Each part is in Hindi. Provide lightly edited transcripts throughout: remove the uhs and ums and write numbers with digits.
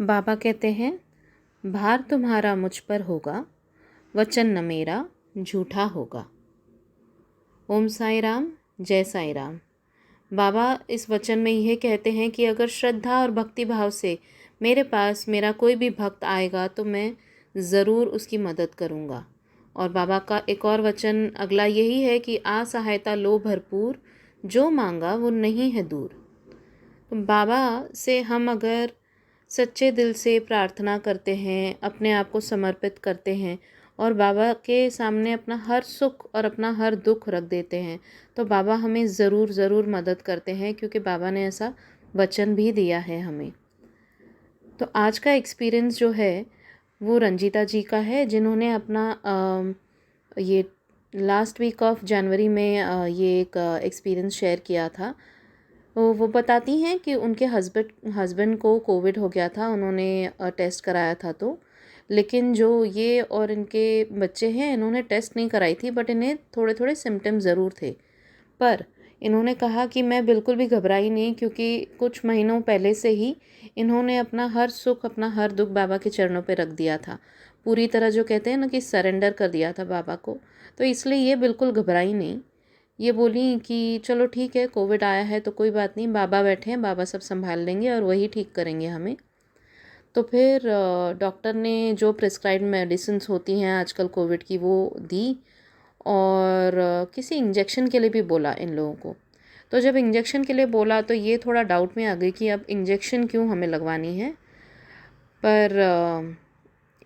बाबा कहते हैं, भार तुम्हारा मुझ पर होगा, वचन न मेरा झूठा होगा। ओम साई राम, जय साई राम। बाबा इस वचन में यह कहते हैं कि अगर श्रद्धा और भक्ति भाव से मेरे पास मेरा कोई भी भक्त आएगा तो मैं ज़रूर उसकी मदद करूँगा। और बाबा का एक और वचन अगला यही है कि आ सहायता लो भरपूर, जो मांगा वो नहीं है दूर। तो बाबा से हम अगर सच्चे दिल से प्रार्थना करते हैं, अपने आप को समर्पित करते हैं और बाबा के सामने अपना हर सुख और अपना हर दुख रख देते हैं, तो बाबा हमें ज़रूर ज़रूर मदद करते हैं, क्योंकि बाबा ने ऐसा वचन भी दिया है हमें। तो आज का एक्सपीरियंस जो है वो रंजीता जी का है, जिन्होंने अपना ये लास्ट वीक ऑफ जनवरी में ये एक एक्सपीरियंस शेयर किया था। तो वो बताती हैं कि उनके हस्बैंड को कोविड हो गया था, उन्होंने टेस्ट कराया था तो, लेकिन जो ये और इनके बच्चे हैं इन्होंने टेस्ट नहीं कराई थी, बट इन्हें थोड़े थोड़े सिम्टम ज़रूर थे। पर इन्होंने कहा कि मैं बिल्कुल भी घबराई नहीं, क्योंकि कुछ महीनों पहले से ही इन्होंने अपना हर सुख अपना हर दुख बाबा के चरणों पे रख दिया था, पूरी तरह जो कहते हैं ना कि सरेंडर कर दिया था बाबा को। तो इसलिए ये बिल्कुल घबराई नहीं। ये बोली कि चलो ठीक है, कोविड आया है तो कोई बात नहीं, बाबा बैठे हैं, बाबा सब संभाल लेंगे और वही ठीक करेंगे हमें। तो फिर डॉक्टर ने जो प्रिस्क्राइब्ड मेडिसिन्स होती हैं आजकल कोविड की वो दी, और किसी इंजेक्शन के लिए भी बोला इन लोगों को। तो जब इंजेक्शन के लिए बोला तो ये थोड़ा डाउट में आ गई कि अब इंजेक्शन क्यों हमें लगवानी है। पर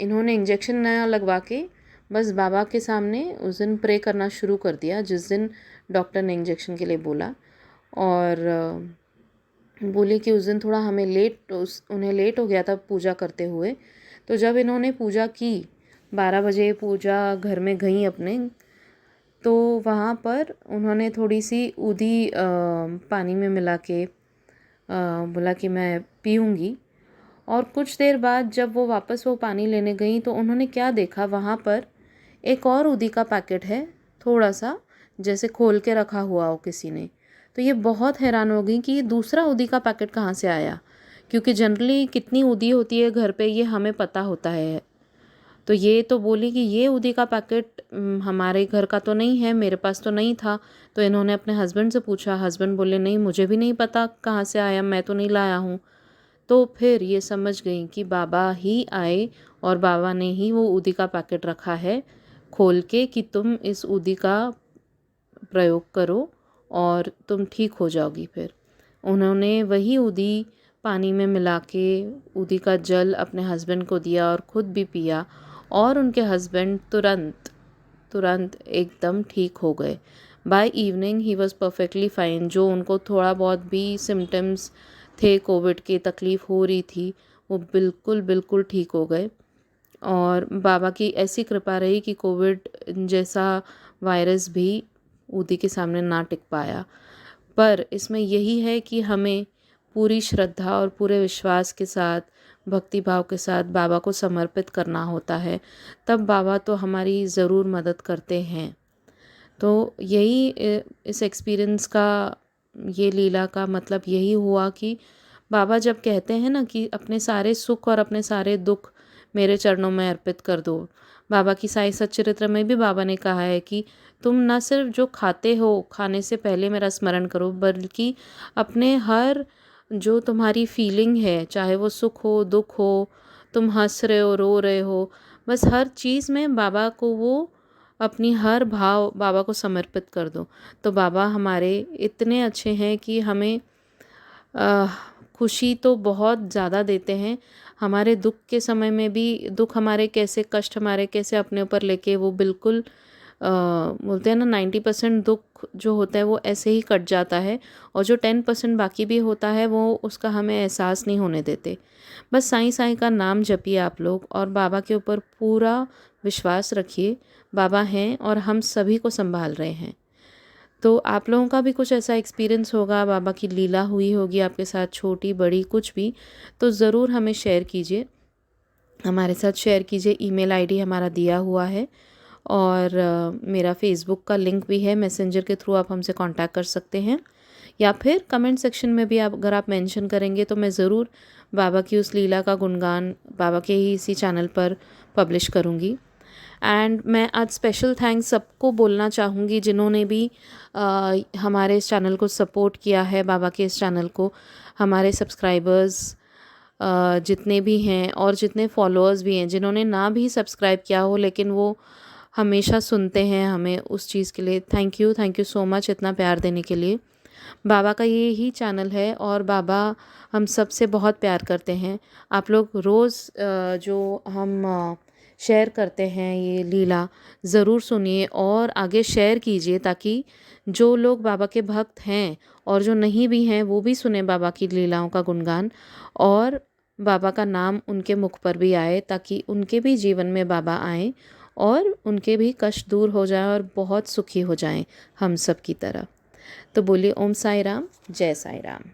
इन्होंने इंजेक्शन नया लगवा के बस बाबा के सामने उस दिन प्रे करना शुरू कर दिया, जिस दिन डॉक्टर ने इंजेक्शन के लिए बोला। और बोले कि उस दिन थोड़ा हमें उन्हें लेट हो गया था पूजा करते हुए। तो जब इन्होंने पूजा की, 12 बजे पूजा घर में गई अपने, तो वहाँ पर उन्होंने थोड़ी सी ऊदी पानी में मिला के बोला कि मैं पीऊँगी। और कुछ देर बाद जब वो वापस वो पानी लेने गई तो उन्होंने क्या देखा, वहाँ पर एक और ऊदी का पैकेट है, थोड़ा सा जैसे खोल के रखा हुआ हो किसी ने। तो ये बहुत हैरान हो गई कि ये दूसरा ऊदी का पैकेट कहाँ से आया, क्योंकि जनरली कितनी ऊदी होती है घर पे ये हमें पता होता है। तो ये तो बोली कि ये ऊदी का पैकेट हमारे घर का तो नहीं है, मेरे पास तो नहीं था। तो इन्होंने अपने हस्बैंड से पूछा, हस्बैंड बोले नहीं मुझे भी नहीं पता कहाँ से आया, मैं तो नहीं लाया हूँ। तो फिर ये समझ गई कि बाबा ही आए और बाबा ने ही वो ऊदी का पैकेट रखा है खोल के कि तुम इस ऊदी का प्रयोग करो और तुम ठीक हो जाओगी। फिर उन्होंने वही ऊदी पानी में मिला के ऊदी का जल अपने हस्बैंड को दिया और ख़ुद भी पिया, और उनके हस्बैंड तुरंत एकदम ठीक हो गए। By evening he was perfectly fine. जो उनको थोड़ा बहुत भी सिम्टम्स थे, कोविड की तकलीफ़ हो रही थी, वो बिल्कुल ठीक हो गए। और बाबा की ऐसी कृपा रही कि कोविड जैसा वायरस भी ऊदी के सामने ना टिक पाया। पर इसमें यही है कि हमें पूरी श्रद्धा और पूरे विश्वास के साथ, भक्ति भाव के साथ बाबा को समर्पित करना होता है, तब बाबा तो हमारी ज़रूर मदद करते हैं। तो यही इस एक्सपीरियंस का, ये लीला का मतलब यही हुआ कि बाबा जब कहते हैं ना कि अपने सारे सुख और अपने सारे दुख मेरे चरणों में अर्पित कर दो। बाबा की साई सच्चरित्र में भी बाबा ने कहा है कि तुम न सिर्फ जो खाते हो, खाने से पहले मेरा स्मरण करो, बल्कि अपने हर जो तुम्हारी फीलिंग है, चाहे वो सुख हो दुख हो, तुम हंस रहे हो रो रहे हो, बस हर चीज़ में बाबा को वो अपनी हर भाव बाबा को समर्पित कर दो। तो बाबा हमारे इतने अच्छे हैं कि हमें खुशी तो बहुत ज़्यादा देते हैं। हमारे दुख के समय में भी, दुख हमारे कैसे, कष्ट हमारे कैसे अपने ऊपर लेके वो बिल्कुल बोलते हैं ना 90% दुख जो होता है वो ऐसे ही कट जाता है, और जो 10% बाकी भी होता है वो उसका हमें एहसास नहीं होने देते। बस साईं साईं का नाम जपिए आप लोग, और बाबा के ऊपर पूरा विश्वास रखिए। बाबा हैं और हम सभी को संभाल रहे हैं। तो आप लोगों का भी कुछ ऐसा एक्सपीरियंस होगा, बाबा की लीला हुई होगी आपके साथ, छोटी बड़ी कुछ भी, तो ज़रूर हमें शेयर कीजिए, हमारे साथ शेयर कीजिए। ईमेल आईडी हमारा दिया हुआ है, और मेरा फेसबुक का लिंक भी है, मैसेंजर के थ्रू आप हमसे कांटेक्ट कर सकते हैं, या फिर कमेंट सेक्शन में भी आप अगर आप मेंशन करेंगे तो मैं ज़रूर बाबा की उस लीला का गुणगान बाबा के ही इसी चैनल पर पब्लिश करूँगी। एंड मैं आज स्पेशल थैंक्स सबको बोलना चाहूँगी जिन्होंने भी हमारे इस चैनल को सपोर्ट किया है, बाबा के इस चैनल को। हमारे सब्सक्राइबर्स जितने भी हैं और जितने फॉलोअर्स भी हैं जिन्होंने ना भी सब्सक्राइब किया हो लेकिन वो हमेशा सुनते हैं हमें, उस चीज़ के लिए थैंक यू सो मच इतना प्यार देने के लिए। बाबा का ये ही चैनल है और बाबा हम सब से बहुत प्यार करते हैं। आप लोग रोज़ जो हम शेयर करते हैं ये लीला ज़रूर सुनिए और आगे शेयर कीजिए ताकि जो लोग बाबा के भक्त हैं और जो नहीं भी हैं वो भी सुने बाबा की लीलाओं का गुणगान और बाबा का नाम उनके मुख पर भी आए ताकि उनके भी जीवन में बाबा आएँ और उनके भी कष्ट दूर हो जाए और बहुत सुखी हो जाएं हम सब की तरह। तो बोलिए ओम साई राम, जय साई राम।